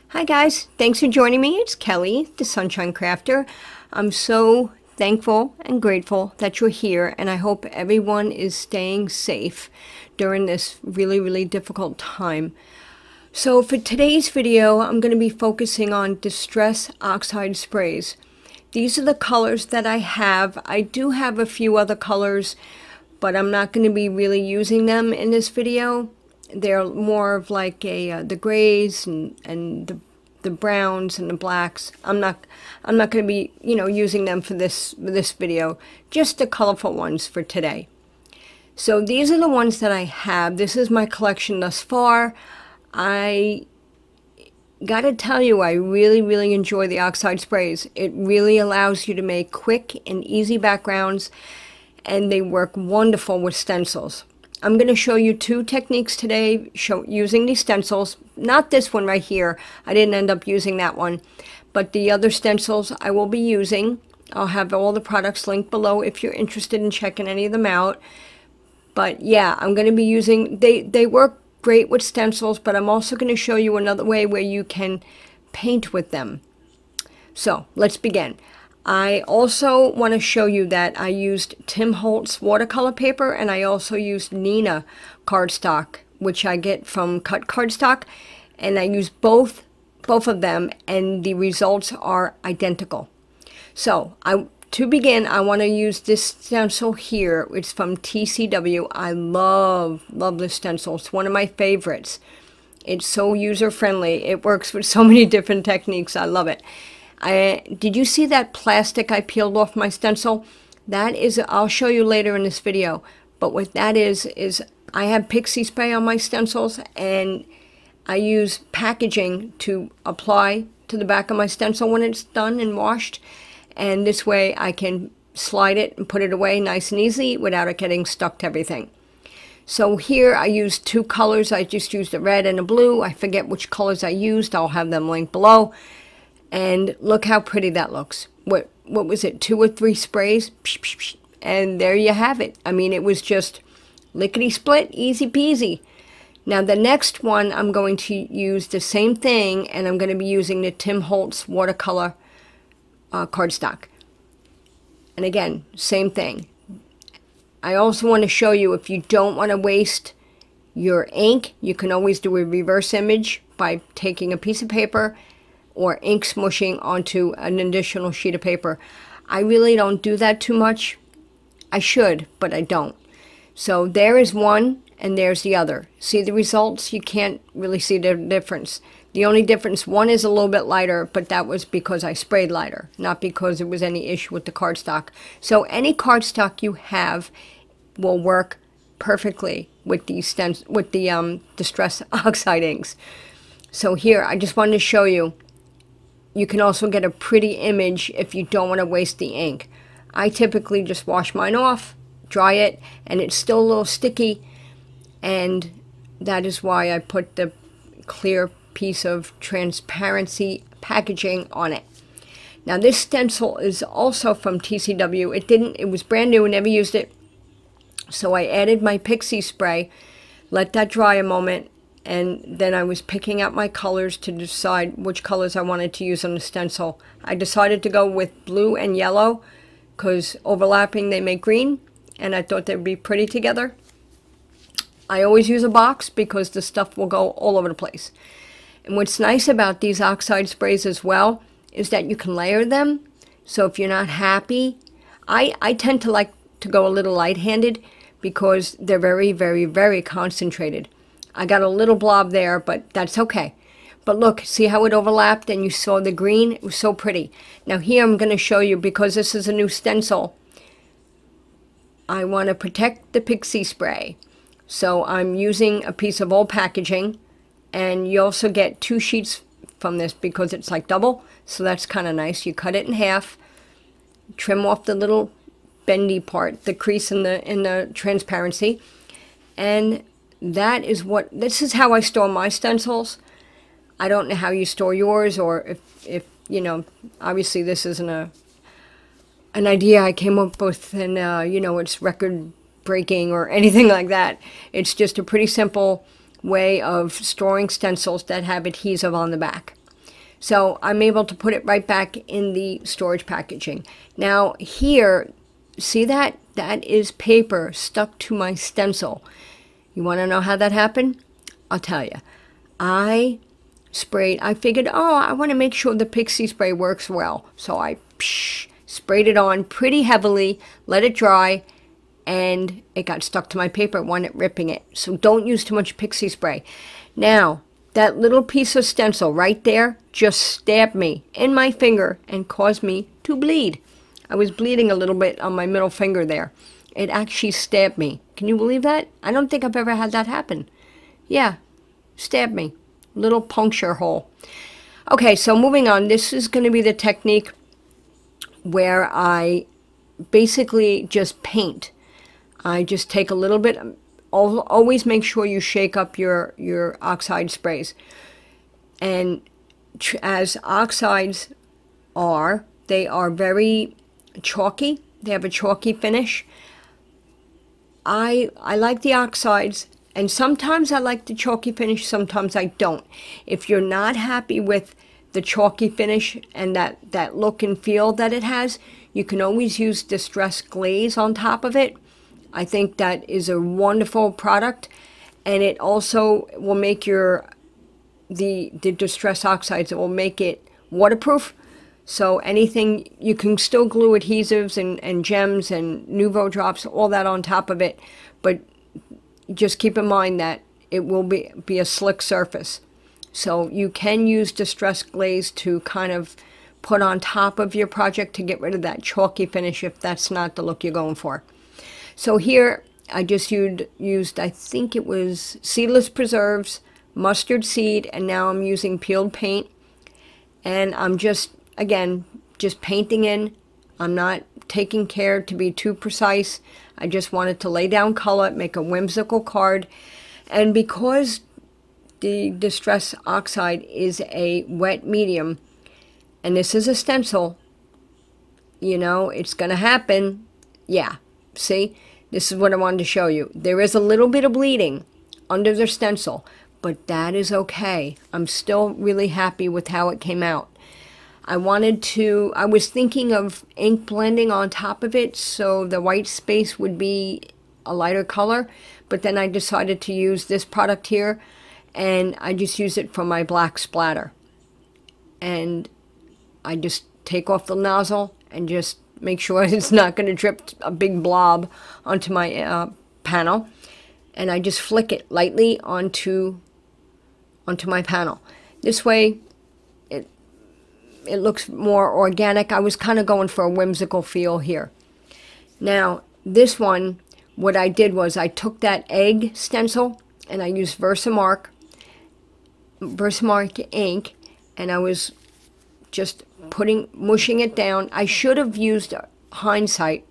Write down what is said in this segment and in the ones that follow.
Hi guys, thanks for joining me. It's Kelly, the Sunshine Crafter. I'm so thankful and grateful that you're here, and I hope everyone is staying safe during this really difficult time. So for today's video, I'm going to be focusing on Distress Oxide sprays. These are the colors that I have. I do have a few other colors, but I'm not going to be really using them in this video. They're more of like the grays and the browns and the blacks. I'm not going to be using them for this video. Just the colorful ones for today. So these are the ones that I have. This is my collection thus far. I gotta tell you, I really enjoy the oxide sprays. It really allows you to make quick and easy backgrounds, and they work wonderful with stencils. I'm going to show you two techniques today using these stencils. Not this one right here. I didn't end up using that one. But the other stencils I will be using. I'll have all the products linked below if you're interested in checking any of them out. But yeah, I'm going to be using, they work great with stencils, but I'm also going to show you another way where you can paint with them. So let's begin. I also want to show you that I used Holtz watercolor paper, and I also used Neenah cardstock, which I get from cut cardstock, and I use both of them, and the results are identical. So to begin, I want to use this stencil here. It's from TCW. I love this stencil. It's one of my favorites. It's so user-friendly. It works with so many different techniques. I love it. Did you see that plastic I peeled off my stencil? That is, I'll show you later in this video, but what that is I have pixie spray on my stencils, and I use packaging to apply to the back of my stencil when it's done and washed, and this way I can slide it and put it away nice and easy without it getting stuck to everything. So here I used two colors. I just used a red and a blue. I forget which colors I used. I'll have them linked below. And look how pretty that looks. What was it, 2 or 3 sprays? And there you have it. I mean, it was just lickety-split, easy peasy. Now the next one, I'm going to use the same thing, and I'm going to be using the Holtz watercolor cardstock. And again, same thing. I also want to show you, if you don't want to waste your ink, you can always do a reverse image by taking a piece of paper or ink smushing onto an additional sheet of paper. I really don't do that too much. I should, but I don't. So there is one, and there's the other. See the results? You can't really see the difference. The only difference, one is a little bit lighter, but that was because I sprayed lighter, not because there was any issue with the cardstock. So any cardstock you have will work perfectly with the Distress Oxide inks. So here, I just wanted to show you. You can also get a pretty image if you don't want to waste the ink. I typically just wash mine off, dry it, and it's still a little sticky, and that is why I put the clear piece of transparency packaging on it. Now this stencil is also from TCW. It was brand new, never used it. So I added my pixie spray, let that dry a moment, and then I was picking out my colors to decide which colors I wanted to use on the stencil. I decided to go with blue and yellow because overlapping they make green, and I thought they'd be pretty together. I always use a box because the stuff will go all over the place. And what's nice about these oxide sprays as well is that you can layer them. So if you're not happy, I tend to like to go a little light-handed because they're very concentrated. I got a little blob there, but that's okay. But look, see how it overlapped and you saw the green? It was so pretty. Now here I'm going to show you, because this is a new stencil, I want to protect the pixie spray. So I'm using a piece of old packaging, and you also get 2 sheets from this because it's like double. So that's kind of nice. You cut it in half, trim off the little bendy part, the crease in the transparency, and this is how I store my stencils. I don't know how you store yours, or if you know, obviously this isn't an idea I came up with, and you know, it's record breaking or anything like that. It's just a pretty simple way of storing stencils that have adhesive on the back. So I'm able to put it right back in the storage packaging. Now here, see that? That is paper stuck to my stencil. You want to know how that happened? I'll tell you. I figured, oh, I want to make sure the pixie spray works well. So I sprayed it on pretty heavily, let it dry, and it got stuck to my paper. It wanted ripping it. So don't use too much pixie spray. Now, that little piece of stencil right there just stabbed me in my finger and caused me to bleed. I was bleeding a little bit on my middle finger there. It actually stabbed me. Can you believe that? I don't think I've ever had that happen. Yeah, stabbed me. Little puncture hole. Okay, so moving on. This is going to be the technique where I basically just paint. I just take a little bit. Always make sure you shake up your oxide sprays. And as oxides are, they are very chalky. They have a chalky finish. I like the oxides, and sometimes I like the chalky finish, sometimes I don't. If you're not happy with the chalky finish and that look and feel that it has, you can always use Distress Glaze on top of it. I think that is a wonderful product, and it also will make the Distress Oxides, it will make it waterproof. So anything, you can still glue adhesives and gems and Nouveau drops, all that on top of it, but just keep in mind that it will be a slick surface. So you can use Distress Glaze to kind of put on top of your project to get rid of that chalky finish if that's not the look you're going for. So here I just used I think it was seedless preserves, mustard seed, and now I'm using peeled paint. And I'm just, again, just painting in. I'm not taking care to be too precise. I just wanted to lay down color, make a whimsical card. And because the Distress Oxide is a wet medium, and this is a stencil, you know, it's going to happen. Yeah, see? This is what I wanted to show you. There is a little bit of bleeding under the stencil, but that is okay. I'm still really happy with how it came out. I was thinking of ink blending on top of it so the white space would be a lighter color, but then I decided to use this product here, and I just use it for my black splatter. And I just take off the nozzle and just make sure it's not going to drip a big blob onto my panel, and I just flick it lightly onto my panel. This way it looks more organic. I was kind of going for a whimsical feel here. Now this one, what I did was I took that egg stencil and I used Versamark ink, and I was just mushing it down. I should have used, hindsight,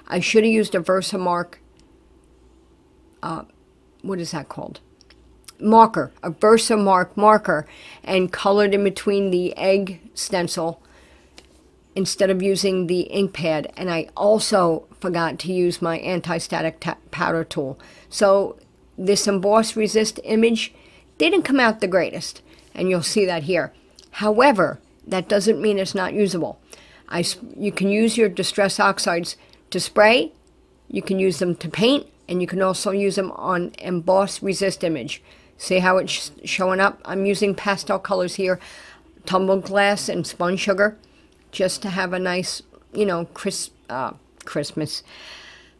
I should have used a Versamark, what is that called? Marker, a Versamark marker, and colored in between the egg stencil instead of using the ink pad. And I also forgot to use my anti-static powder tool. So this emboss resist image didn't come out the greatest, and you'll see that here. However, that doesn't mean it's not usable. You can use your Distress Oxides to spray, you can use them to paint, and you can also use them on emboss resist image. See how it's showing up? I'm using pastel colors here, tumbled glass and spun sugar, just to have a nice, you know, Christmas.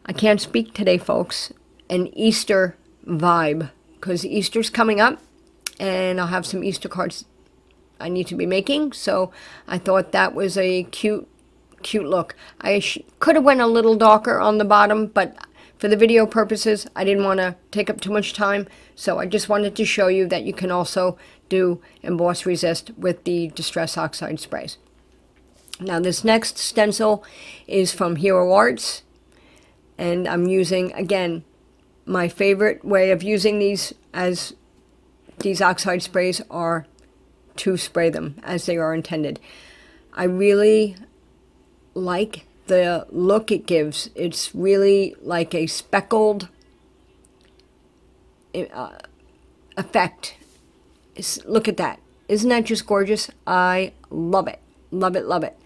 I can't speak today, folks. An Easter vibe, because Easter's coming up, and I'll have some Easter cards I need to be making, so I thought that was a cute look. I could have went a little darker on the bottom, but for the video purposes, I didn't want to take up too much time, so I just wanted to show you that you can also do emboss resist with the Distress Oxide sprays. Now this next stencil is from Hero Arts, and I'm using, again, my favorite way of using these oxide sprays are to spray them as they are intended. I really like the look it gives. It's really like a speckled effect. Look at that. Isn't that just gorgeous? I love it. Love it, love it.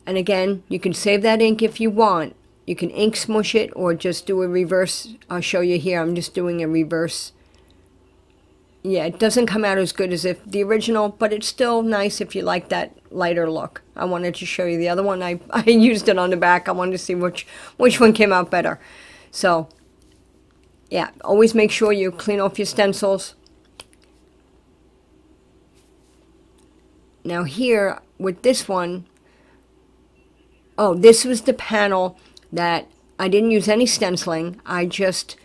And again, you can save that ink if you want. You can ink smush it or just do a reverse. I'll show you here. I'm just doing a reverse. Yeah, it doesn't come out as good as if the original, but it's still nice if you like that lighter look. I wanted to show you the other one. I used it on the back. I wanted to see which one came out better. So, yeah, always make sure you clean off your stencils. Now here, with this one, oh, this was the panel that I didn't use any stenciling. I just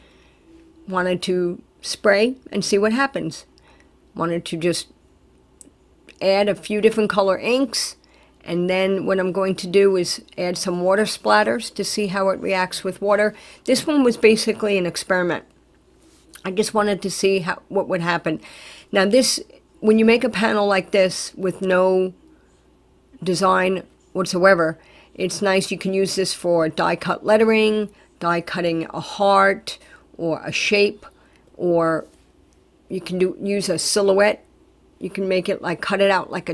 wanted to spray and see what happens. Wanted to just add a few different color inks, and then what I'm going to do is add some water splatters to see how it reacts with water. This one was basically an experiment. I just wanted to see what would happen. Now this, when you make a panel like this with no design whatsoever, it's nice. You can use this for die cut lettering, die cutting a heart or a shape, or you can use a silhouette. You can make it like, cut it out like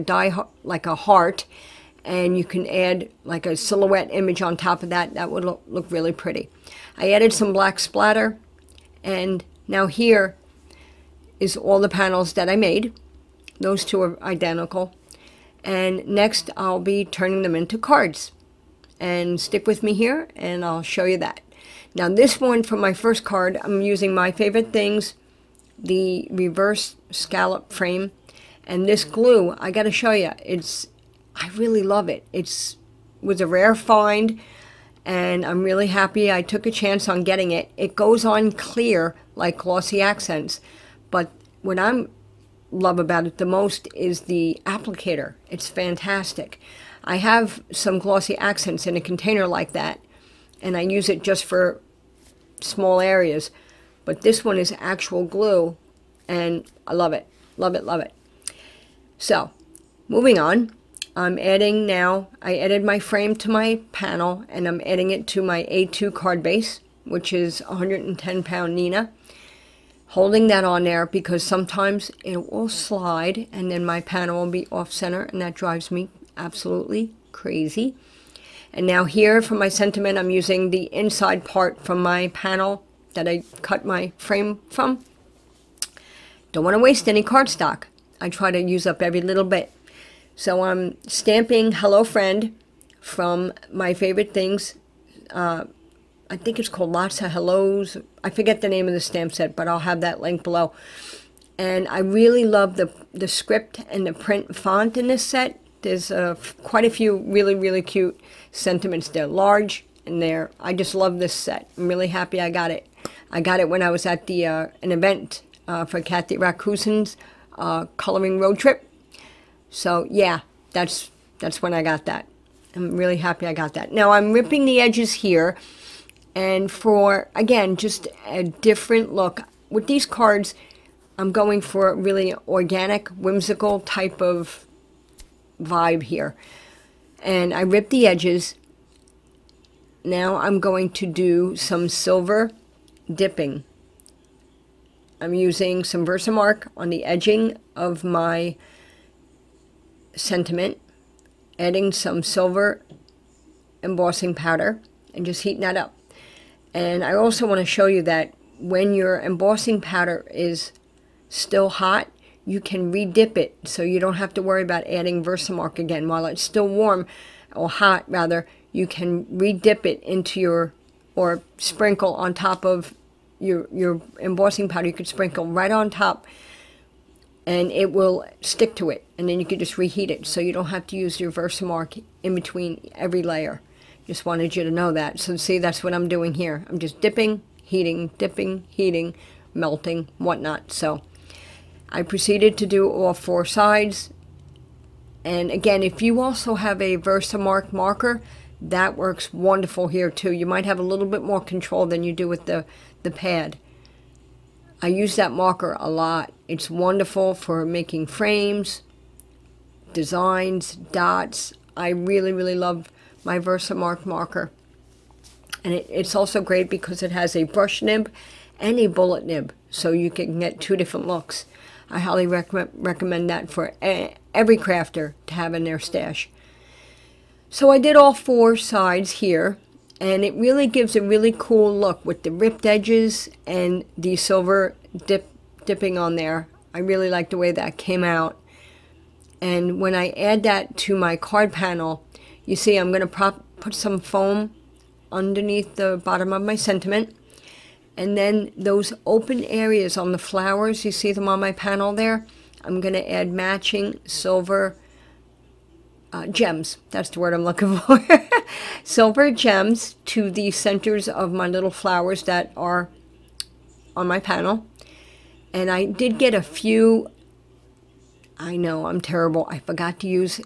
a heart, and you can add like a silhouette image on top of that. That would look really pretty. I added some black splatter, and now here is all the panels that I made. Those two are identical. And next I'll be turning them into cards. And stick with me here and I'll show you that. Now this one, for my first card, I'm using my favorite things, the reverse scallop frame. And this glue, I gotta show you, I really love it. Was a rare find, and I'm really happy I took a chance on getting it. It goes on clear like glossy accents, but what I love about it the most is the applicator. It's fantastic. I have some glossy accents in a container like that, and I use it just for small areas, but this one is actual glue, and I love it. Love it, love it. So, moving on, I'm adding now, I added my frame to my panel, and I'm adding it to my A2 card base, which is 110 pound Neenah. Holding that on there because sometimes it will slide and then my panel will be off center, and that drives me absolutely crazy. And now here for my sentiment, I'm using the inside part from my panel that I cut my frame from. Don't want to waste any cardstock. I try to use up every little bit. So I'm stamping Hello Friend from my favorite things. I think it's called Lots of Hellos. I forget the name of the stamp set, but I'll have that link below. And I really love the script and the print font in this set. There's quite a few really, really cute sentiments. They're large, and I just love this set. I'm really happy I got it. I got it when I was at an event for Kathy Rakusen's coloring road trip. So yeah, that's when I got that. I'm really happy I got that. Now I'm ripping the edges here, and for, again, just a different look. With these cards, I'm going for a really organic, whimsical type of vibe here. And I ripped the edges. Now I'm going to do some silver dipping. I'm using some Versamark on the edging of my sentiment, adding some silver embossing powder and just heating that up. And I also want to show you that when your embossing powder is still hot, you can re-dip it, so you don't have to worry about adding Versamark again. While it's still warm, or hot rather, you can re-dip it into or sprinkle on top of your embossing powder. You could sprinkle right on top, and it will stick to it, and then you can just reheat it, so you don't have to use your Versamark in between every layer. Just wanted you to know that. So see, that's what I'm doing here. I'm just dipping, heating, melting, whatnot. So I proceeded to do all four sides. And again, if you also have a Versamark marker, that works wonderful here too. You might have a little bit more control than you do with the pad. I use that marker a lot. It's wonderful for making frames, designs, dots. I really, really love my Versamark marker. And it's also great because it has a brush nib and a bullet nib, so you can get two different looks. I highly recommend that for every crafter to have in their stash. So I did all 4 sides here, and it really gives a really cool look with the ripped edges and the silver dipping on there. I really like the way that came out. And when I add that to my card panel, you see I'm going to put some foam underneath the bottom of my sentiment. And then those open areas on the flowers, you see them on my panel there, I'm going to add matching silver gems. That's the word I'm looking for. Silver gems to the centers of my little flowers that are on my panel. And I did get a few, I know I'm terrible, I forgot to use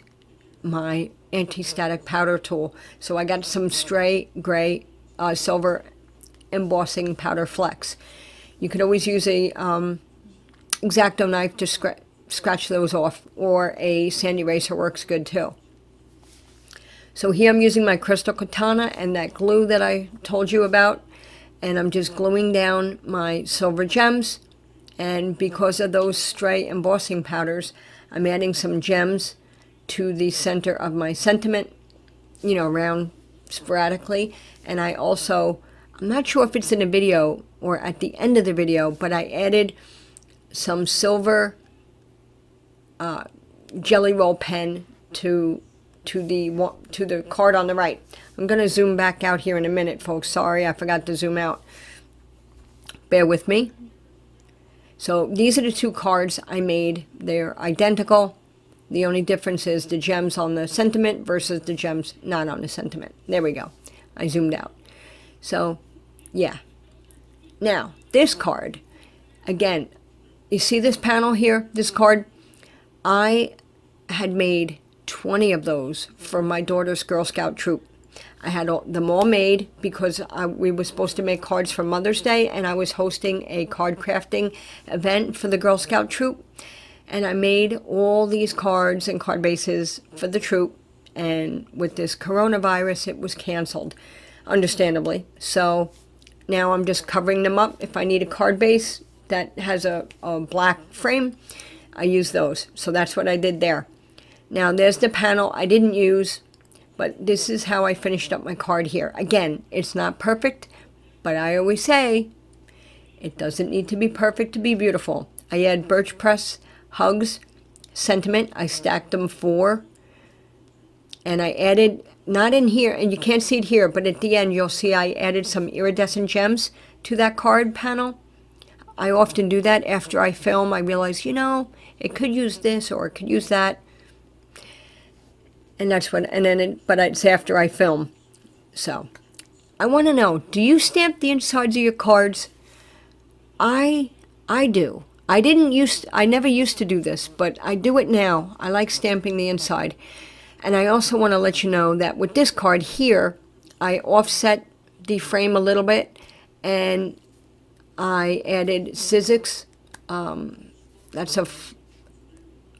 my anti-static powder tool. So I got some stray gray silver embossing powder flecks. You could always use a X-Acto knife to scratch those off, or a sand eraser works good too. So here I'm using my crystal katana and that glue that I told you about, and I'm just gluing down my silver gems. And because of those stray embossing powders, I'm adding some gems to the center of my sentiment, you know, around sporadically. And I also, I'm not sure if it's in the video or at the end of the video, but I added some silver jelly roll pen to the card on the right. I'm going to zoom back out here in a minute, folks. Sorry, I forgot to zoom out. Bear with me. So these are the 2 cards I made. They're identical. The only difference is the gems on the sentiment versus the gems not on the sentiment. There we go. I zoomed out. So, yeah. Now, this card, again, you see this panel here, this card? I had made 20 of those for my daughter's Girl Scout troop. I had them all made because we were supposed to make cards for Mother's Day, and I was hosting a card crafting event for the Girl Scout troop. And I made all these cards and card bases for the troop, and with this coronavirus, it was canceled, understandably. So now I'm just covering them up. If I need a card base that has a black frame, I use those. So that's what I did there. Now there's the panel I didn't use, but this is how I finished up my card here. Again, it's not perfect, but I always say it doesn't need to be perfect to be beautiful. I add birch press hugs sentiment. I stacked them 4, and I added, not in here, and you can't see it here, but at the end you'll see I added some iridescent gems to that card panel. I often do that after I film. I realize, you know, it could use this or it could use that. And that's what, and then but it's after I film. So I want to know, do you stamp the insides of your cards? I do. I never used to do this, but I do it now. I like stamping the inside. And I also want to let you know that with this card here, I offset the frame a little bit, and I added Sizzix. I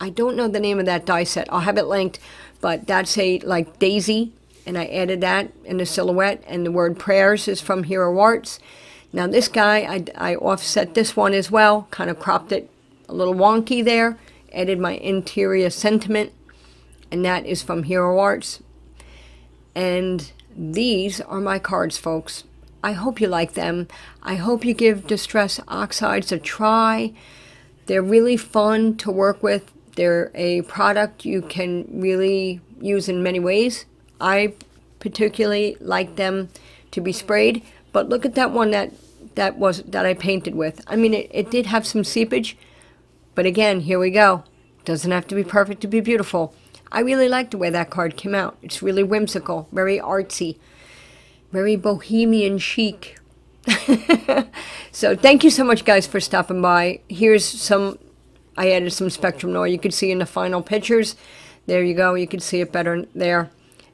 don't know the name of that die set. I'll have it linked, but that's a like daisy, and I added that in the silhouette, and the word prayers is from Hero Arts. Now this guy, I offset this one as well, kind of cropped it a little wonky there, added my interior sentiment, and that is from Hero Arts. And these are my cards, folks. I hope you like them. I hope you give Distress Oxides a try. They're really fun to work with. They're a product you can really use in many ways. I particularly like them to be sprayed, but look at that one that I painted with. I mean, it did have some seepage, but again, here we go. Doesn't have to be perfect to be beautiful. I really like the way that card came out. It's really whimsical, very artsy, very bohemian chic. So thank you so much, guys, for stopping by. Here's some, I added some Spectrum Noir. You can see in the final pictures. There you go. You can see it better there.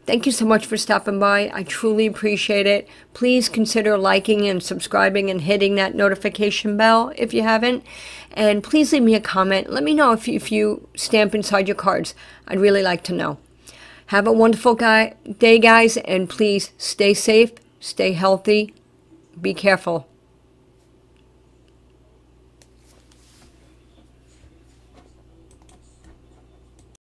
Thank you so much for stopping by. I truly appreciate it. Please consider liking and subscribing and hitting that notification bell if you haven't. And please leave me a comment. Let me know if you stamp inside your cards. I'd really like to know. Have a wonderful day, guys, and please stay safe, stay healthy, be careful.